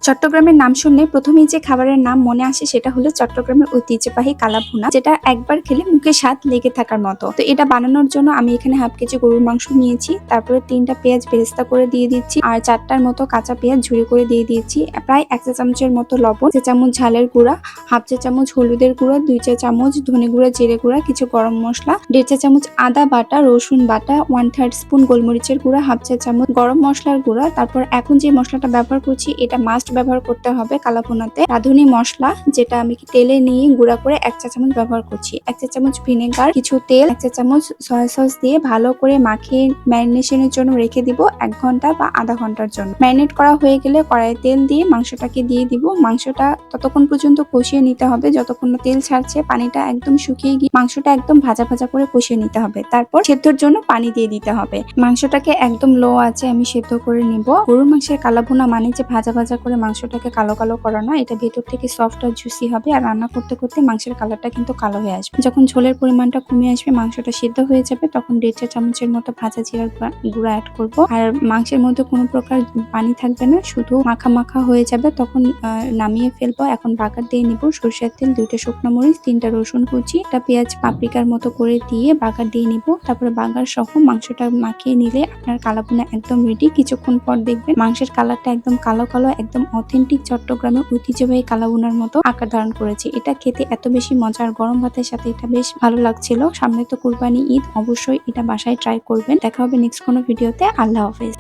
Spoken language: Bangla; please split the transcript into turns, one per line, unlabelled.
চট্টগ্রামের নাম শুনলে প্রথমেই যে খাবারের নাম মনে আসে সেটা হলো চট্টগ্রামের ঐতিহ্যবাহী কালাভুনা, যেটা একবার খেলে মুখে স্বাদ লেগে থাকার মতো। তো এটা বানানোর জন্য আমি এখানে হাফ কেজি গরুর মাংস নিয়েছি, তারপরে 3টা পেঁয়াজ বেরেস্তা করে দিয়ে দিচ্ছি, আর 4টার মতো কাঁচা পেঁয়াজ ঝুরি করে দিয়ে দিয়েছি, প্রায় 1 চা চামচের মতো লবণ, 1 চা চামচ ঝালের গুঁড়া, হাফ চা চামচ হলুদের গুঁড়া, 2 চা চামচ ধনে গুঁড়া, জিরে গুঁড়া, কিছু গরম মশলা, 1.5 চা চামচ আদা বাটা, রসুন বাটা, 1/3 স্পুন গোলমরিচের গুঁড়া, হাফ চা চামচ গরম মশলার গুঁড়া। তারপর এখন যে মশলাটা ব্যবহার করছি এটা মাস্ট ব্যবহার করতে হবে কালাভুনাতে। রাঁধুনি মশলা, যেটা আমি তেলে নিয়ে গুঁড়া করে 1 চা চামচ ব্যবহার করছি, 1 চা চামচ ভিনেগার, কিছু তেল, 1 চা চামচ সয়া সস দিয়ে ভালো করে মাখিয়ে ম্যারিনেশনের জন্য রেখে দিব 1 ঘন্টা বা আধা ঘন্টার জন্য। ম্যারিনেট করা হয়ে গেলে কড়াইয়ে তেল দিয়ে মাংসটাকে দিয়ে দিব। মাংসটা ততক্ষণ পর্যন্ত কষিয়ে নিতে হবে যতক্ষণ না তেল ছাড়ছে, পানিটা একদম শুকিয়ে গিয়ে মাংসটা একদম ভাজা ভাজা করে কষিয়ে নিতে হবে। তারপর সেদ্ধর জন্য পানি দিয়ে দিতে হবে। মাংসটাকে একদম লো আঁচে আমি সেদ্ধ করে নিব। গরুর মাংসের কালাভুনা মানে যে ভাজা ভাজা করে মাংসটাকে কালো কালো করা না, এটা ভেতর থেকে সফট আর জুসি হবে, আর রান্না করতে করতে মাংসের কালারটা কিন্তু কালো হয়ে আসবে। যখন ঝোলের পরিমাণটা কমে আসবে, মাংসটা সিদ্ধ হয়ে যাবে, তখন 1.5 চা চামচের মতো ভাজা জিরার গুঁড়া অ্যাড করব। আর মাংসের মধ্যে কোনো প্রকার পানি থাকবে না, শুধু মাখা মাখা হয়ে যাবে, তখন নামিয়ে ফেলবো। এখন বাগার দিয়ে নিব সরষের তেল, 2টা শুকনো মরিচ, 3টা রসুন কুচি, একটা পেঁয়াজ পাপরিকার মতো করে দিয়ে বাগার দিয়ে নিব। তারপরে বাগার সহ মাংসটা মাখিয়ে নিলে আপনার কালাভুনা একদম রেডি। কিছুক্ষণ পর দেখবেন মাংসের কালারটা একদম কালো কালো, একদম অথেন্টিক চট্টগ্রামের ঐতিহ্যবাহী কালাভুনার মতো আকার ধারণ করেছে। এটা খেতে এত বেশি মজার, গরম ভাতের সাথে এটা বেশ ভালো লাগছিল। সামনে তো কুরবানি ঈদ, অবশ্যই এটা বাসায় ট্রাই করবেন। দেখা হবে নেক্সট কোনো ভিডিওতে। আল্লাহ হাফেজ।